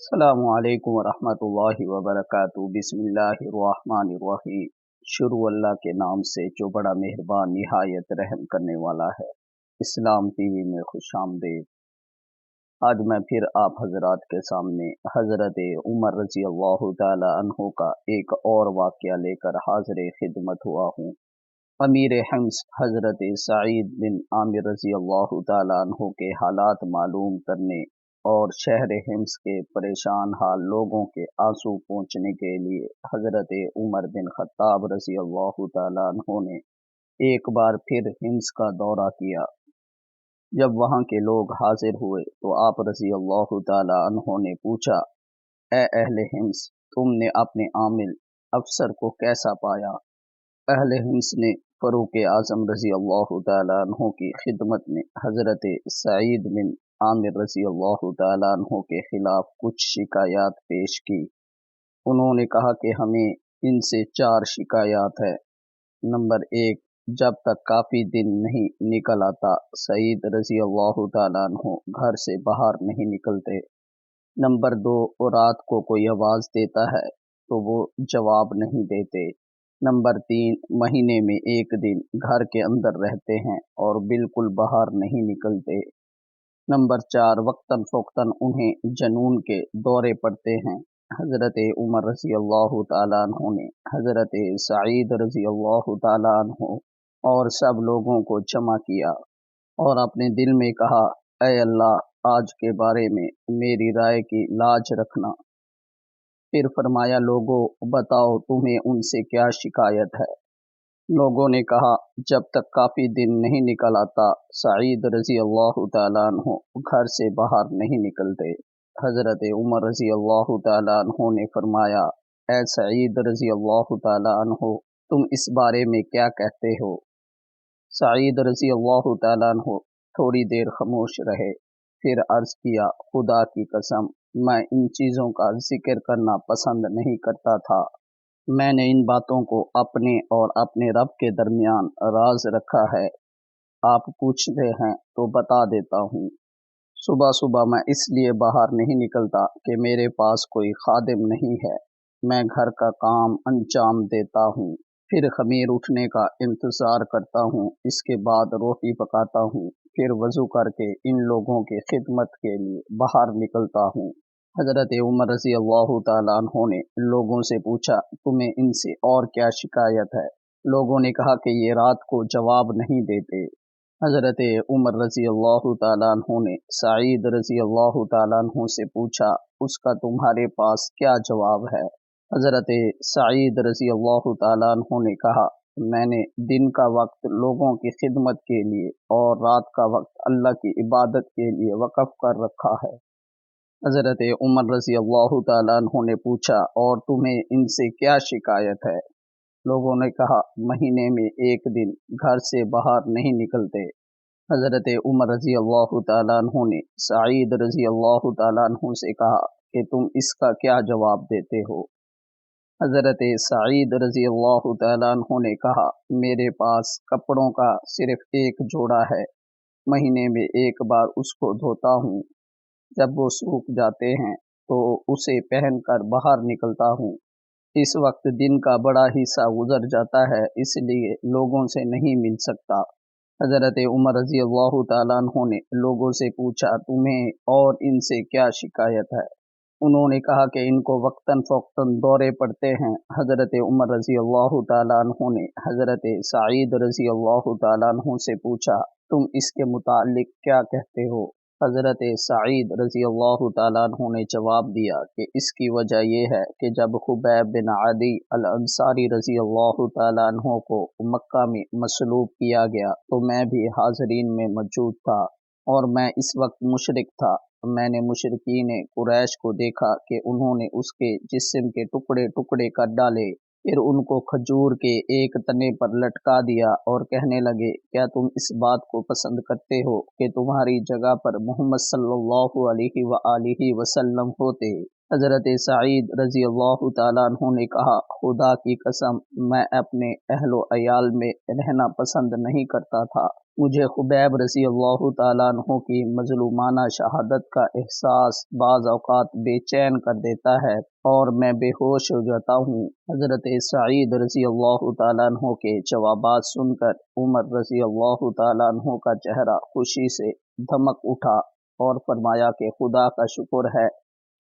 السلام علیکم ورحمۃ اللہ وبرکاتہ۔ بسم اللہ الرحمن الرحیم۔ شروع اللہ کے نام سے جو بڑا مہربان نہایت رحم کرنے والا ہے۔ اسلام ٹی وی میں خوش آمدید۔ آج میں پھر آپ حضرات کے سامنے حضرت عمر رضی اللہ تعالی عنہ کا ایک اور واقعہ لے کر حاضر خدمت ہوا ہوں۔ امیر حمص حضرت سعید بن عامر رضی اللہ تعالی عنہ کے حالات معلوم کرنے اور شہر حمص کے پریشان حال لوگوں کے آنسو پہنچنے کے لیے حضرت عمر بن خطاب رضی اللہ تعالیٰ عنہ نے ایک بار پھر حمص کا دورہ کیا۔ جب وہاں کے لوگ حاضر ہوئے تو آپ رضی اللہ تعالیٰ عنہ نے پوچھا، اے اہل حمص، تم نے اپنے عامل افسر کو کیسا پایا؟ اہل حمص نے فاروق اعظم رضی اللہ تعالیٰ عنہ کی خدمت میں حضرت سعید بن عامر رضی اللہ تعالیٰ عنہ کے خلاف کچھ شکایات پیش کی۔ انہوں نے کہا کہ ہمیں ان سے 4 شکایات ہے۔ نمبر 1، جب تک کافی دن نہیں نکل آتا سعید رضی اللہ تعالیٰ عنہ گھر سے باہر نہیں نکلتے۔ نمبر 2، رات کو کوئی آواز دیتا ہے تو وہ جواب نہیں دیتے۔ نمبر 3، مہینے میں 1 دن گھر کے اندر رہتے ہیں اور بالکل باہر نہیں نکلتے۔ نمبر 4، وقتاً فوقتاً انہیں جنون کے دورے پڑتے ہیں۔ حضرت عمر رضی اللہ تعالیٰ عنہ نے حضرت سعید رضی اللہ تعالیٰ عنہ اور سب لوگوں کو جمع کیا اور اپنے دل میں کہا، اے اللہ، آج کے بارے میں میری رائے کی لاج رکھنا۔ پھر فرمایا، لوگوں بتاؤ تمہیں ان سے کیا شکایت ہے؟ لوگوں نے کہا، جب تک کافی دن نہیں نکل آتا سعید رضی اللہ تعالیٰ عنہ گھر سے باہر نہیں نکلتے۔ حضرت عمر رضی اللہ تعالیٰ عنہ نے فرمایا، اے سعید رضی اللہ تعالیٰ عنہ، تم اس بارے میں کیا کہتے ہو؟ سعید رضی اللہ تعالیٰ عنہ تھوڑی دیر خاموش رہے، پھر عرض کیا، خدا کی قسم، میں ان چیزوں کا ذکر کرنا پسند نہیں کرتا تھا۔ میں نے ان باتوں کو اپنے اور اپنے رب کے درمیان راز رکھا ہے۔ آپ پوچھتے ہیں تو بتا دیتا ہوں۔ صبح صبح میں اس لیے باہر نہیں نکلتا کہ میرے پاس کوئی خادم نہیں ہے۔ میں گھر کا کام انجام دیتا ہوں، پھر خمیر اٹھنے کا انتظار کرتا ہوں، اس کے بعد روٹی پکاتا ہوں، پھر وضو کر کے ان لوگوں کی خدمت کے لیے باہر نکلتا ہوں۔ حضرت عمر رضی اللہ تعالیٰ عنہ نے لوگوں سے پوچھا، تمہیں ان سے اور کیا شکایت ہے؟ لوگوں نے کہا کہ یہ رات کو جواب نہیں دیتے۔ حضرت عمر رضی اللہ تعالیٰ عنہ نے سعید رضی اللہ تعالیٰ عنہ سے پوچھا، اس کا تمہارے پاس کیا جواب ہے؟ حضرت سعید رضی اللہ تعالیٰ عنہ نے کہا، میں نے دن کا وقت لوگوں کی خدمت کے لیے اور رات کا وقت اللہ کی عبادت کے لیے وقف کر رکھا ہے۔ حضرت عمر رضی اللہ تعالیٰ عنہ نے پوچھا، اور تمہیں ان سے کیا شکایت ہے؟ لوگوں نے کہا، مہینے میں 1 دن گھر سے باہر نہیں نکلتے۔ حضرت عمر رضی اللہ تعالیٰ عنہ نے سعید رضی اللہ تعالیٰ عنہ سے کہا کہ تم اس کا کیا جواب دیتے ہو؟ حضرت سعید رضی اللہ تعالیٰ عنہ نے کہا، میرے پاس کپڑوں کا صرف 1 جوڑا ہے، مہینے میں 1 بار اس کو دھوتا ہوں، جب وہ سوکھ جاتے ہیں تو اسے پہن کر باہر نکلتا ہوں۔ اس وقت دن کا بڑا حصہ گزر جاتا ہے، اس لیے لوگوں سے نہیں مل سکتا۔ حضرت عمر رضی اللہ تعالیٰ عنہ نے لوگوں سے پوچھا، تمہیں اور ان سے کیا شکایت ہے؟ انہوں نے کہا کہ ان کو وقتاً فوقتاً دورے پڑتے ہیں۔ حضرت عمر رضی اللہ تعالیٰ عنہ نے حضرت سعید رضی اللہ تعالیٰ عنہ سے پوچھا، تم اس کے متعلق کیا کہتے ہو؟ حضرت سعید رضی اللہ تعالیٰ عنہ نے جواب دیا کہ اس کی وجہ یہ ہے کہ جب خبیب بن عدی الانصاری رضی اللہ تعالیٰ عنہ کو مکہ میں مصلوب کیا گیا تو میں بھی حاضرین میں موجود تھا اور میں اس وقت مشرک تھا۔ میں نے مشرکین قریش کو دیکھا کہ انہوں نے اس کے جسم کے ٹکڑے ٹکڑے کر ڈالے، پھر ان کو کھجور کے ایک تنے پر لٹکا دیا اور کہنے لگے، کیا تم اس بات کو پسند کرتے ہو کہ تمہاری جگہ پر محمد صلی اللہ علیہ وآلہ وسلم ہوتے؟ حضرت سعید رضی اللہ تعالیٰ عنہ نے کہا، خدا کی قسم میں اپنے اہل و عیال میں رہنا پسند نہیں کرتا تھا۔ مجھے خبیب رضی اللہ تعالیٰ عنہ کی مظلومانہ شہادت کا احساس بعض اوقات بے چین کر دیتا ہے اور میں بے ہوش ہو جاتا ہوں۔ حضرت سعید رضی اللہ تعالیٰ عنہ کے جوابات سن کر عمر رضی اللہ تعالیٰ عنہ کا چہرہ خوشی سے دھمک اٹھا اور فرمایا کہ خدا کا شکر ہے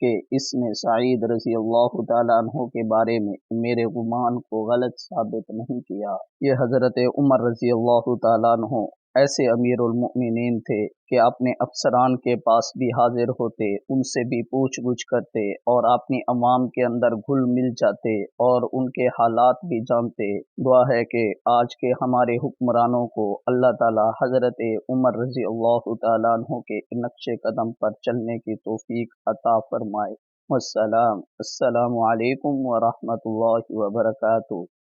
کہ اس نے سعید رضی اللہ تعالیٰ عنہ کے بارے میں میرے گمان کو غلط ثابت نہیں کیا۔ یہ حضرت عمر رضی اللہ تعالیٰ عنہ ایسے امیر المؤمنین تھے کہ اپنے افسران کے پاس بھی حاضر ہوتے، ان سے بھی پوچھ گچھ کرتے اور اپنی عوام کے اندر گھل مل جاتے اور ان کے حالات بھی جانتے۔ دعا ہے کہ آج کے ہمارے حکمرانوں کو اللہ تعالی حضرت عمر رضی اللہ تعالیٰ عنہ کے نقش قدم پر چلنے کی توفیق عطا فرمائے۔ السلام علیکم ورحمۃ اللہ وبرکاتہ۔